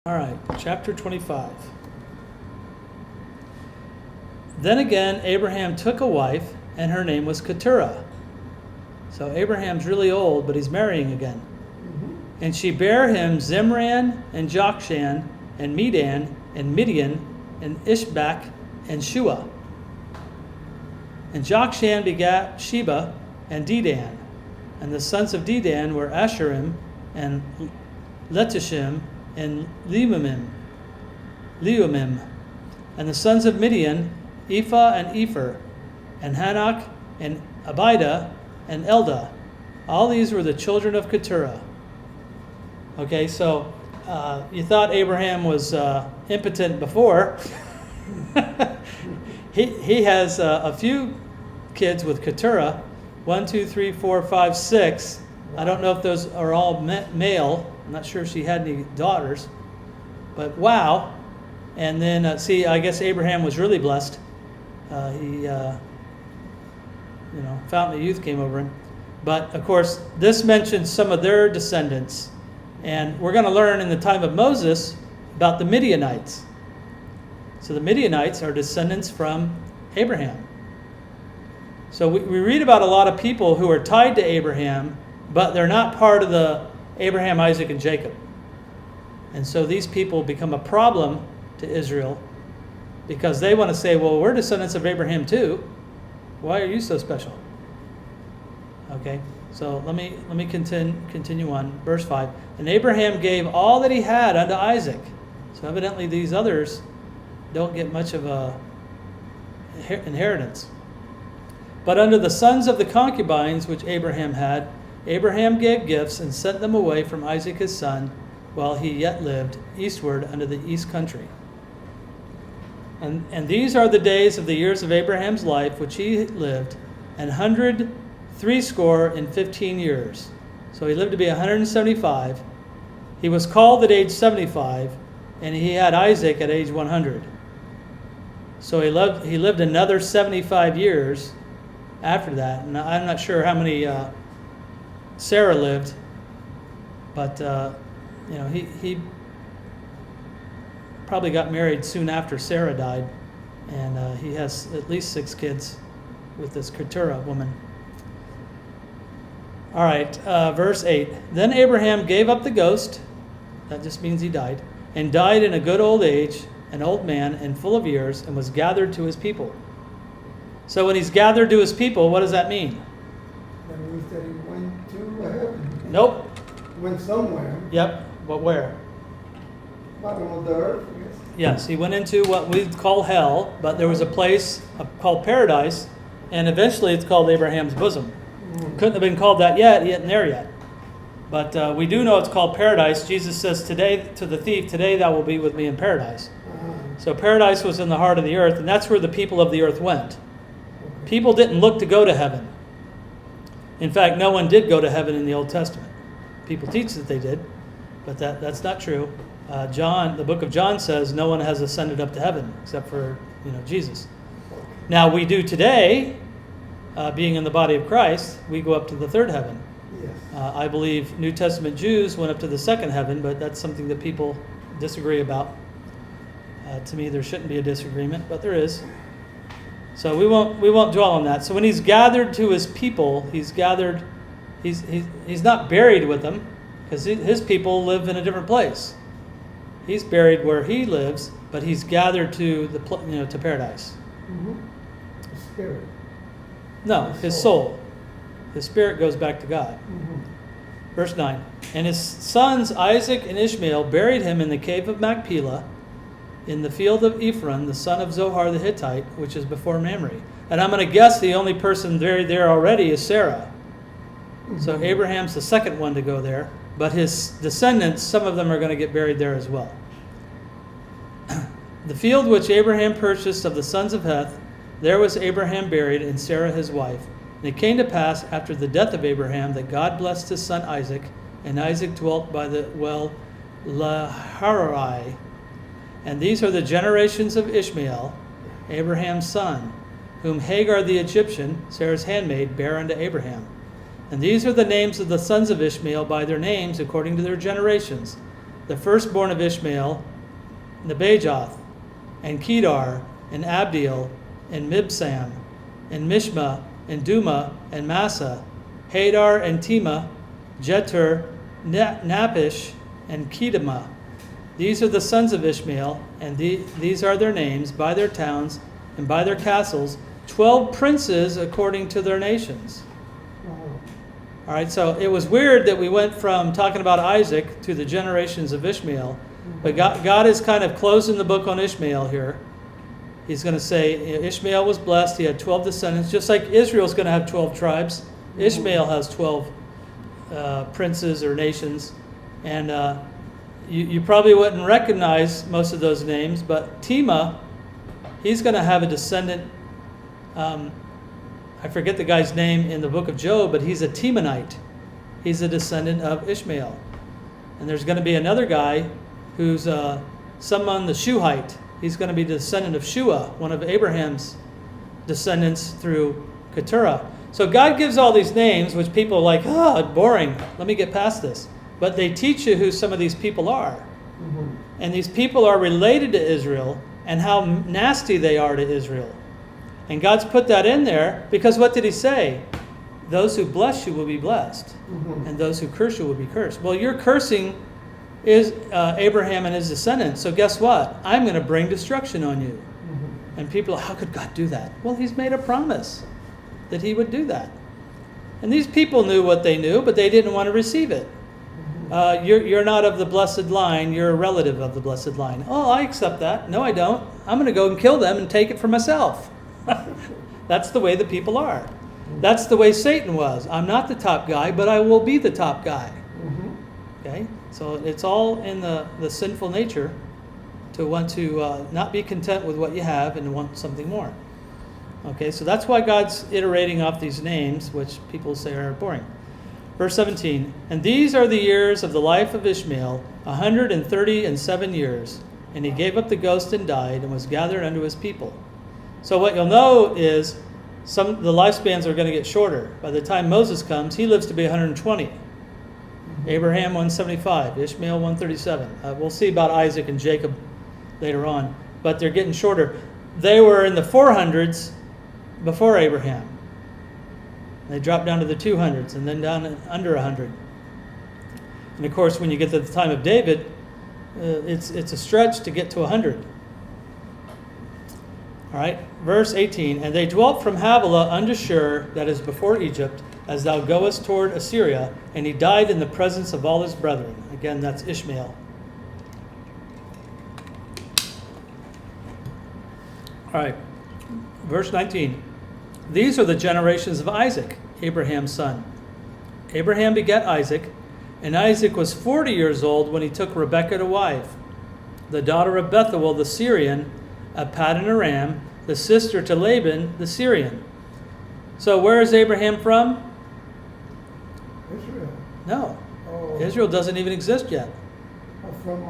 All right, chapter 25. Then again, Abraham took a wife, and her name was Keturah. So Abraham's really old, but he's marrying again. And she bare him Zimran, and Jokshan, and Medan, and Midian, and Ishbak, and Shua. And Jokshan begat Sheba, and Dedan. And the sons of Dedan were Asherim, and Letishim, and Leumim. And the sons of Midian, Ephah and Epher, and Hanok, and Abida, and Eldah. All these were the children of Keturah. Okay, so you thought Abraham was impotent before. he has a few kids with Keturah. 1, 2, 3, 4, 5, 6. I don't know if those are all male. I'm not sure if she had any daughters. But wow. And then, I guess Abraham was really blessed. Fountain of youth came over him. But, of course, this mentions some of their descendants. And we're going to learn in the time of Moses about the Midianites. So the Midianites are descendants from Abraham. So we read about a lot of people who are tied to Abraham, but they're not part of the Abraham, Isaac, and Jacob. And so these people become a problem to Israel because they want to say, well, we're descendants of Abraham too. Why are you so special? Okay, so let me continue on. Verse 5. And Abraham gave all that he had unto Isaac. So evidently these others don't get much of a inheritance. But unto the sons of the concubines which Abraham had, Abraham gave gifts and sent them away from Isaac his son, while he yet lived, eastward unto the east country. And these are the days of the years of Abraham's life which he lived, 163 years. So he lived to be 175. He was called at age 75, and he had Isaac at age 100. So he lived another 75 years after that. And I'm not sure how many Sarah lived, but he probably got married soon after Sarah died, and he has at least 6 kids with this Keturah woman. All right, verse 8. Then Abraham gave up the ghost, that just means he died, and died in a good old age, an old man and full of years, and was gathered to his people. So when he's gathered to his people, what does that mean? That means that he went to heaven. Nope. Went somewhere. Yep, but where? Bottom of the earth, I guess. Yes, he went into what we call hell, but there was a place called paradise, and eventually it's called Abraham's bosom. Couldn't have been called that yet, he isn't there yet. But we do know it's called paradise. Jesus says today to the thief, today thou wilt be with me in paradise. So paradise was in the heart of the earth, and that's where the people of the earth went. People didn't look to go to heaven. In fact, no one did go to heaven in the Old Testament. People teach that they did, but that's not true. The book of John says no one has ascended up to heaven except for Jesus. Now we do today, being in the body of Christ, we go up to the third heaven. Yes. I believe New Testament Jews went up to the second heaven, but that's something that people disagree about. To me, there shouldn't be a disagreement, but there is. So we won't dwell on that. So when he's gathered to his people, he's not buried with them, because his people live in a different place. He's buried where he lives, but he's gathered to to paradise. Mm-hmm. The spirit. No, his soul. His spirit goes back to God. Mm-hmm. Verse 9. And his sons Isaac and Ishmael buried him in the cave of Machpelah, in the field of Ephron, the son of Zohar the Hittite, which is before Mamre. And I'm going to guess the only person buried there already is Sarah. Mm-hmm. So Abraham's the second one to go there. But his descendants, some of them are going to get buried there as well. The field which Abraham purchased of the sons of Heth, there was Abraham buried, and Sarah his wife. And it came to pass after the death of Abraham that God blessed his son Isaac, and Isaac dwelt by the well Laharai. And these are the generations of Ishmael, Abraham's son, whom Hagar the Egyptian, Sarah's handmaid, bare unto Abraham. And these are the names of the sons of Ishmael by their names according to their generations. the firstborn of Ishmael, Nebajoth, and Kedar, and Abdiel, and Mibsam, and Mishma, and Duma, and Massa, Hadar, and Tema, Jetur, Napish, and Kedema. These are the sons of Ishmael, and these are their names, by their towns, and by their castles, 12 princes according to their nations. All right, so it was weird that we went from talking about Isaac to the generations of Ishmael, but God is kind of closing the book on Ishmael here. He's going to say Ishmael was blessed. He had 12 descendants, just like Israel's going to have 12 tribes. Ishmael has 12 princes or nations, and you probably wouldn't recognize most of those names, but Tema, he's going to have a descendant. I forget the guy's name in the book of Job, but he's a Temanite. He's a descendant of Ishmael. And there's going to be another guy who's someone, the Shuhite. He's going to be the descendant of Shua, one of Abraham's descendants through Keturah. So God gives all these names, which people are like, boring. Let me get past this. But they teach you who some of these people are. Mm-hmm. And these people are related to Israel and how nasty they are to Israel. And God's put that in there because what did he say? Those who bless you will be blessed, and those who curse you will be cursed. Well, you're cursing is Abraham and his descendants. So guess what? I'm going to bring destruction on you. And people, how could God do that? Well, he's made a promise that he would do that. And these people knew what they knew, but they didn't want to receive it. You're not of the blessed line. You're a relative of the blessed line. Oh, I accept that. No, I don't. I'm going to go and kill them and take it for myself. That's the way the people are. That's the way Satan was. I'm not the top guy, but I will be the top guy. Okay? So it's all in the sinful nature to want to not be content with what you have and to want something more. Okay, so that's why God's iterating off these names, which people say are boring. Verse 17, and these are the years of the life of Ishmael, 137 years. And he gave up the ghost and died and was gathered unto his people. So what you'll know is the lifespans are going to get shorter. By the time Moses comes, he lives to be 120. Abraham 175, Ishmael 137. We'll see about Isaac and Jacob later on, but they're getting shorter. They were in the 400s before Abraham. They dropped down to the 200s and then down under 100. And of course, when you get to the time of David, it's a stretch to get to 100. All right, verse 18, and they dwelt from Havilah unto Shur, that is before Egypt, as thou goest toward Assyria, and he died in the presence of all his brethren. Again, that's Ishmael. All right, verse 19. These are the generations of Isaac, Abraham's son. Abraham begat Isaac, and Isaac was 40 years old when he took Rebekah to wife, the daughter of Bethuel the Syrian, of Paddan Aram, the sister to Laban the Syrian. So where is Abraham from? Israel. No. Oh. Israel doesn't even exist yet. From,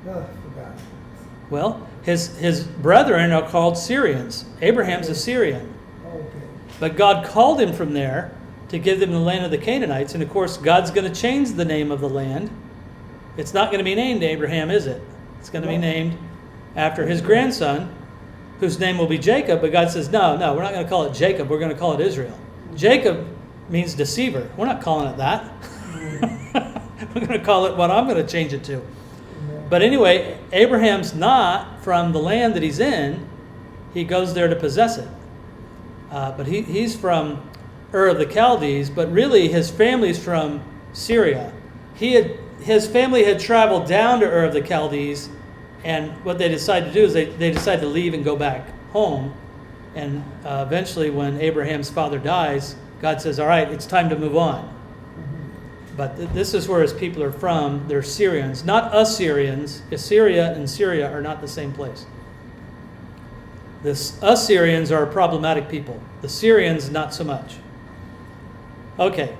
no, I forgot. Well, his brethren are called Syrians. Abraham's a Syrian. Okay. But God called him from there to give them the land of the Canaanites. And of course, God's going to change the name of the land. It's not going to be named Abraham, is it? It's going to be named after his grandson, whose name will be Jacob. But God says, no, we're not going to call it Jacob. We're going to call it Israel. Jacob means deceiver. We're not calling it that. We're going to call it what I'm going to change it to. But anyway, Abraham's not from the land that he's in. He goes there to possess it. But he's from Ur of the Chaldees, but really his family's from Syria. His family had traveled down to Ur of the Chaldees, and what they decided to do is they decided to leave and go back home. And eventually when Abraham's father dies, God says, all right, it's time to move on. But this is where his people are from. They're Syrians, not Assyrians. Assyria and Syria are not the same place. The Assyrians are problematic people. The Syrians, not so much. Okay,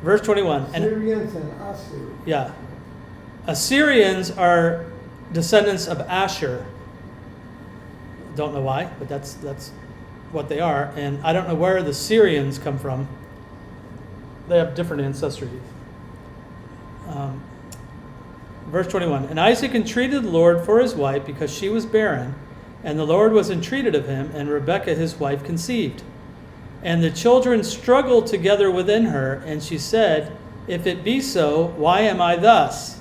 verse 21. Syrians and Assyrians. Yeah. Assyrians are descendants of Asher. Don't know why, but that's what they are. And I don't know where the Syrians come from. They have different ancestry. verse 21. And Isaac entreated the Lord for his wife because she was barren, and the Lord was entreated of him, and Rebekah his wife conceived. And the children struggled together within her, and she said, If it be so, why am I thus?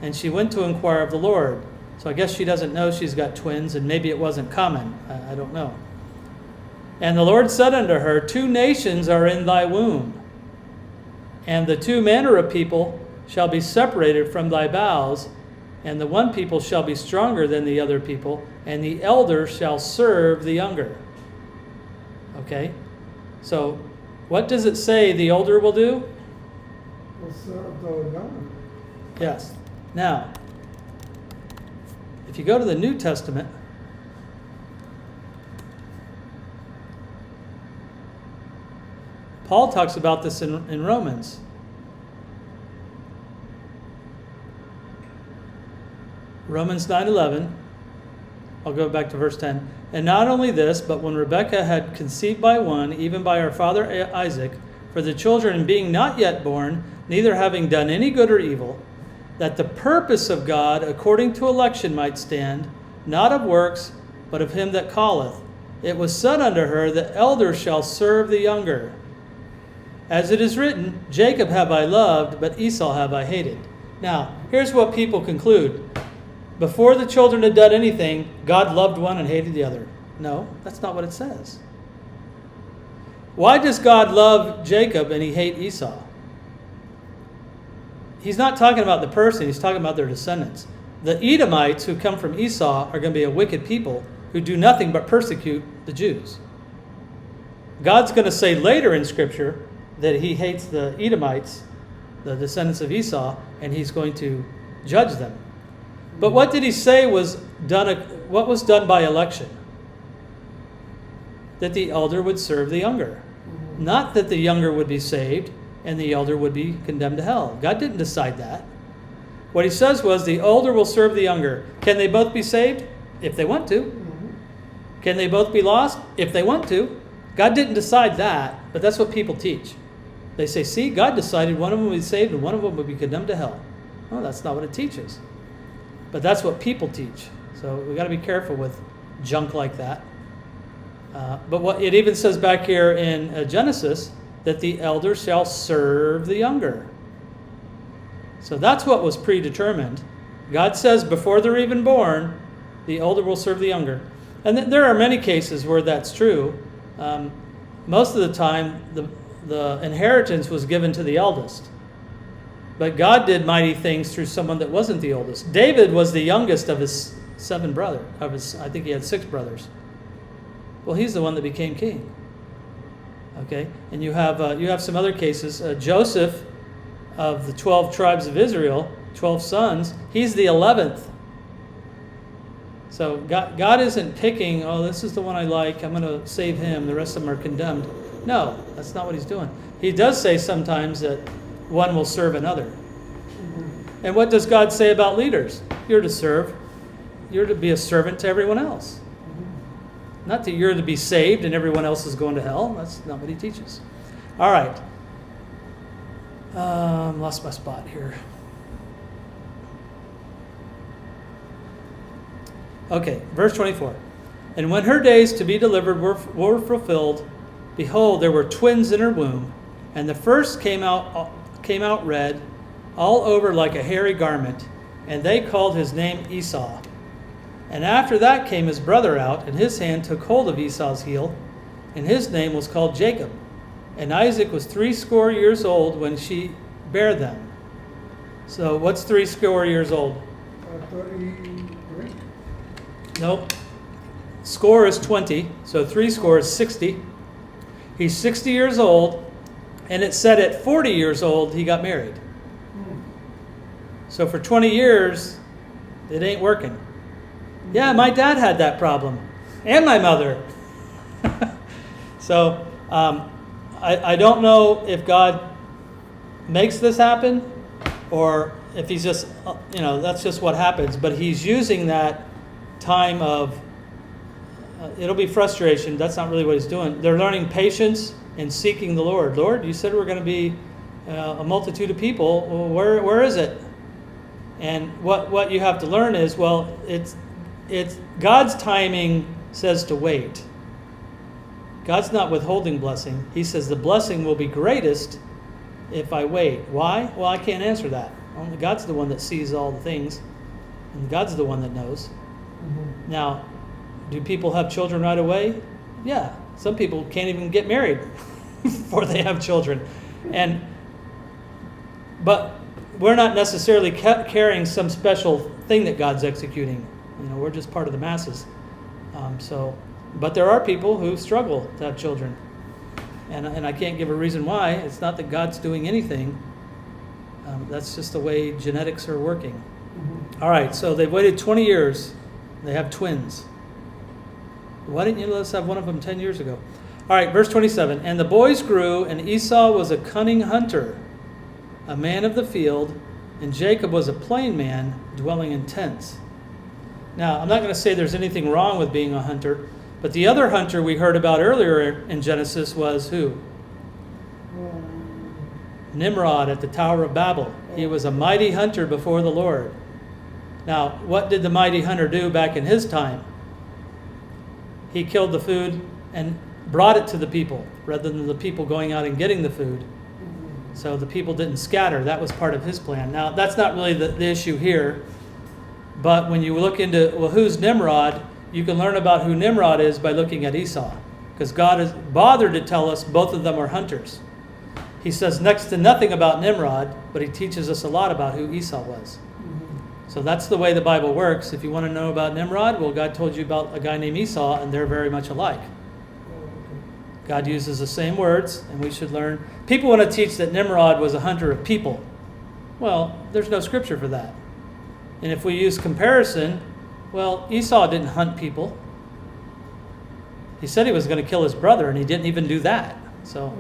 And she went to inquire of the Lord. So I guess she doesn't know she's got twins, and maybe it wasn't common. I don't know. And the Lord said unto her, 2 nations are in thy womb, and the 2 manner of people shall be separated from thy bowels, and the one people shall be stronger than the other people, and the elder shall serve the younger. Okay? So, what does it say the older will do? Will serve the younger. Yes. Now, if you go to the New Testament, Paul talks about this in Romans. Romans 9:11. I'll go back to verse 10. And not only this, but when Rebekah had conceived by one, even by our father Isaac, for the children being not yet born, neither having done any good or evil, that the purpose of God according to election might stand, not of works, but of him that calleth. It was said unto her, The elder shall serve the younger. As it is written, Jacob have I loved, but Esau have I hated. Now, here's what people conclude. Before the children had done anything, God loved one and hated the other. No, that's not what it says. Why does God love Jacob and he hate Esau? He's not talking about the person, he's talking about their descendants. The Edomites who come from Esau are going to be a wicked people who do nothing but persecute the Jews. God's going to say later in Scripture that he hates the Edomites, the descendants of Esau, and he's going to judge them. But what did he say was done? What was done by election? That the elder would serve the younger. Not that the younger would be saved and the elder would be condemned to hell. God didn't decide that. What he says was the older will serve the younger. Can they both be saved? If they want to. Can they both be lost? If they want to. God didn't decide that, but that's what people teach. They say, see, God decided one of them would be saved and one of them would be condemned to hell. Well, that's not what it teaches. But that's what people teach. So we've got to be careful with junk like that. But what it even says back here in Genesis that the elder shall serve the younger. So that's what was predetermined. God says before they're even born, the older will serve the younger. And there are many cases where that's true. Most of the time, the inheritance was given to the eldest. But God did mighty things through someone that wasn't the oldest. David was the youngest of his 7 brothers. I think he had 6 brothers. Well, he's the one that became king. Okay, and you have some other cases. Joseph, of the 12 tribes of Israel, 12 sons, he's the 11th. So God isn't picking, oh, this is the one I like, I'm going to save him, the rest of them are condemned. No, that's not what he's doing. He does say sometimes that one will serve another. And what does God say about leaders? You're to serve. You're to be a servant to everyone else. Not that you're to be saved and everyone else is going to hell. That's not what he teaches. All right. Lost my spot here. Okay, verse 24. And when her days to be delivered were fulfilled, behold, there were twins in her womb, and the first came out red, all over like a hairy garment, and they called his name Esau. And after that came his brother out, and his hand took hold of Esau's heel, and his name was called Jacob. And Isaac was 80 years old when she bare them. So what's 80 years old? 33. Nope. Score is 20, so 80 is 60. He's 60 years old, and it said at 40 years old he got married. So for 20 years, it ain't working. Yeah, my dad had that problem, and my mother. So I don't know if God makes this happen, or if he's just, that's just what happens. But he's using that time of, it'll be frustration. That's not really what he's doing. They're learning patience and seeking the Lord. Lord, you said we're going to be a multitude of people. Well, where is it? And what you have to learn is, well, it's God's timing says to wait. God's not withholding blessing. He says the blessing will be greatest if I wait. Why? Well, I can't answer that. Only God's the one that sees all the things, and God's the one that knows. Mm-hmm. Now, do people have children right away? Yeah. Some people can't even get married before they have children. But we're not necessarily carrying some special thing that God's executing. We're just part of the masses. But there are people who struggle to have children. And I can't give a reason why. It's not that God's doing anything. That's just the way genetics are working. Mm-hmm. All right, so they've waited 20 years. They have twins. Why didn't you let us have one of them 10 years ago? All right, verse 27. And the boys grew, and Esau was a cunning hunter, a man of the field, and Jacob was a plain man, dwelling in tents. Now, I'm not going to say there's anything wrong with being a hunter, but the other hunter we heard about earlier in Genesis was who? Nimrod at the Tower of Babel. He was a mighty hunter before the Lord. Now, what did the mighty hunter do back in his time? He killed the food and brought it to the people, rather than the people going out and getting the food. So the people didn't scatter. That was part of his plan. Now, that's not really the issue here. But when you look into, well, who's Nimrod, you can learn about who Nimrod is by looking at Esau. Because God is bothered to tell us both of them are hunters. He says next to nothing about Nimrod, but he teaches us a lot about who Esau was. So that's the way the Bible works. If you want to know about Nimrod, well, God told you about a guy named Esau, and they're very much alike. God uses the same words, and we should learn. People want to teach that Nimrod was a hunter of people. Well, there's no scripture for that. And if we use comparison, well, Esau didn't hunt people. He said he was going to kill his brother, and he didn't even do that. So,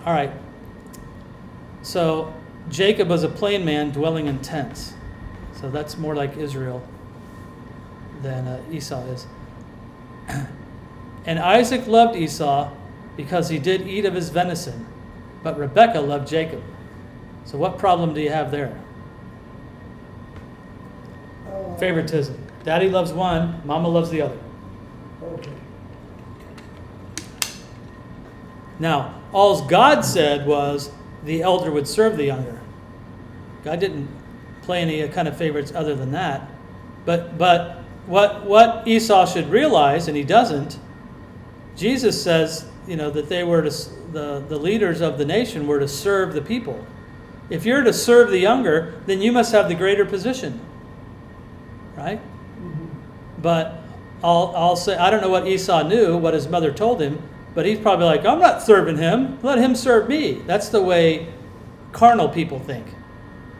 all right. So, Jacob was a plain man dwelling in tents. So that's more like Israel than Esau is. And Isaac loved Esau because he did eat of his venison, but Rebekah loved Jacob. So what problem do you have there? Favoritism. Daddy loves one, Mama loves the other. Okay. Now, all God said was the elder would serve the younger. God didn't play any kind of favorites other than that. But what Esau should realize, and he doesn't, Jesus says, that they were the leaders of the nation were to serve the people. If you're to serve the younger, then you must have the greater position. Right? Mm-hmm. But I'll say, I don't know what Esau knew, what his mother told him, but he's probably like, I'm not serving him. Let him serve me. That's the way carnal people think.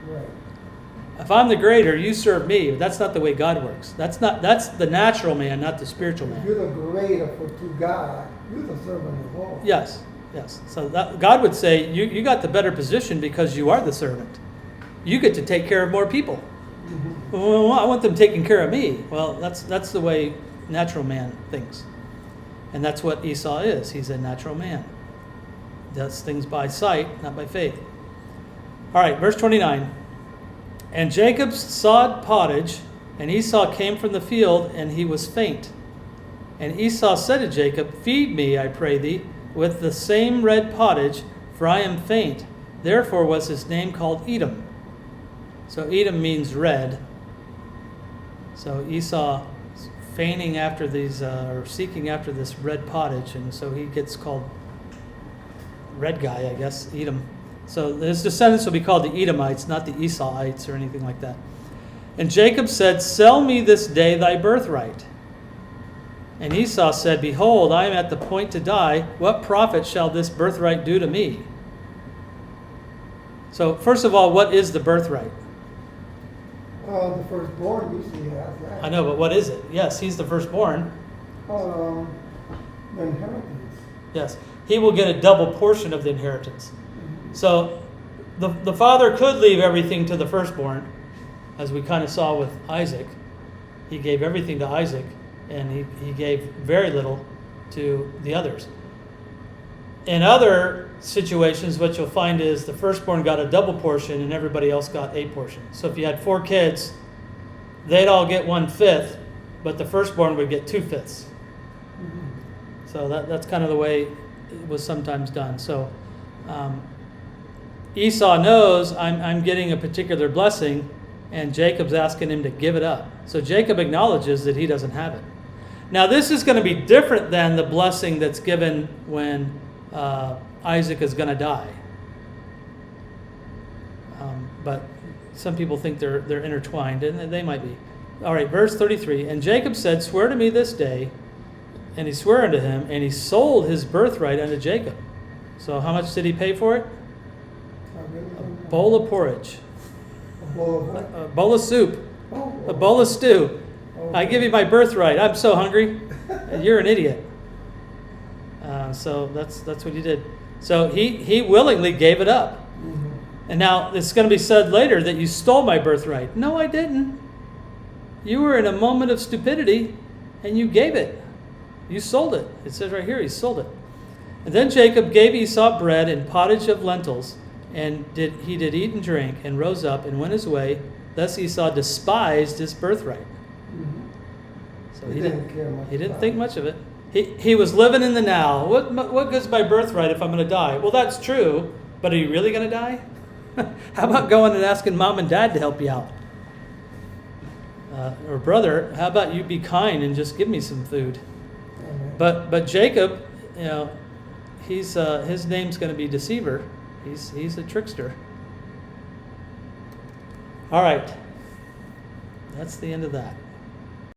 Right. If I'm the greater, you serve me. But that's not the way God works. That's the natural man, not the spiritual man. You're the greater to God. You're the servant of all. Yes. So God would say, you got the better position because you are the servant. You get to take care of more people. Mm-hmm. Well, I want them taking care of me. Well, that's the way natural man thinks. And that's what Esau is. He's a natural man. Does things by sight, not by faith. All right, verse 29. And Jacob sawed pottage, and Esau came from the field, and he was faint. And Esau said to Jacob, Feed me, I pray thee, with the same red pottage, for I am faint. Therefore was his name called Edom. So Edom means red. So Esau is feigning after these, or seeking after this red pottage, and so he gets called red guy, I guess, Edom. So his descendants will be called the Edomites, not the Esauites or anything like that. And Jacob said, Sell me this day thy birthright. And Esau said, Behold, I am at the point to die. What profit shall this birthright do to me? So first of all, what is the birthright? The firstborn usually has that. I know, but what is it? Yes, he's the firstborn. The inheritance. Yes, he will get a double portion of the inheritance. So the father could leave everything to the firstborn, as we kind of saw with Isaac. He gave everything to Isaac, and he gave very little to the others. In other situations, what you'll find is the firstborn got a double portion and everybody else got a portion. So if you had 4 kids, they'd all get 1/5, but the firstborn would get 2/5. So that's kind of the way it was sometimes done. So Esau knows I'm getting a particular blessing, and Jacob's asking him to give it up. So Jacob acknowledges that he doesn't have it. Now this is going to be different than the blessing that's given when Isaac is going to die. But some people think they're intertwined, and they might be. All right, verse 33. And Jacob said, "Swear to me this day." And he swore unto him, and he sold his birthright unto Jacob. So how much did he pay for it? A bowl of porridge, A bowl of what? a bowl of soup, Oh, a bowl of stew. I give you my birthright. I'm so hungry. You're an idiot. So that's what he did. So he willingly gave it up. Mhm. And now it's going to be said later that you stole my birthright. No, I didn't. You were in a moment of stupidity, and you gave it. You sold it. It says right here, he sold it. And then Jacob gave Esau bread and pottage of lentils, and he did eat and drink, and rose up and went his way. Thus Esau despised his birthright. Mhm. So He didn't care much He didn't about think it. much of it. He was living in the now. What good's my birthright if I'm going to die? Well, that's true, but are you really going to die? How about going and asking mom and dad to help you out? Or brother, how about you be kind and just give me some food? Amen. But Jacob, his name's going to be Deceiver. He's a trickster. All right, that's the end of that.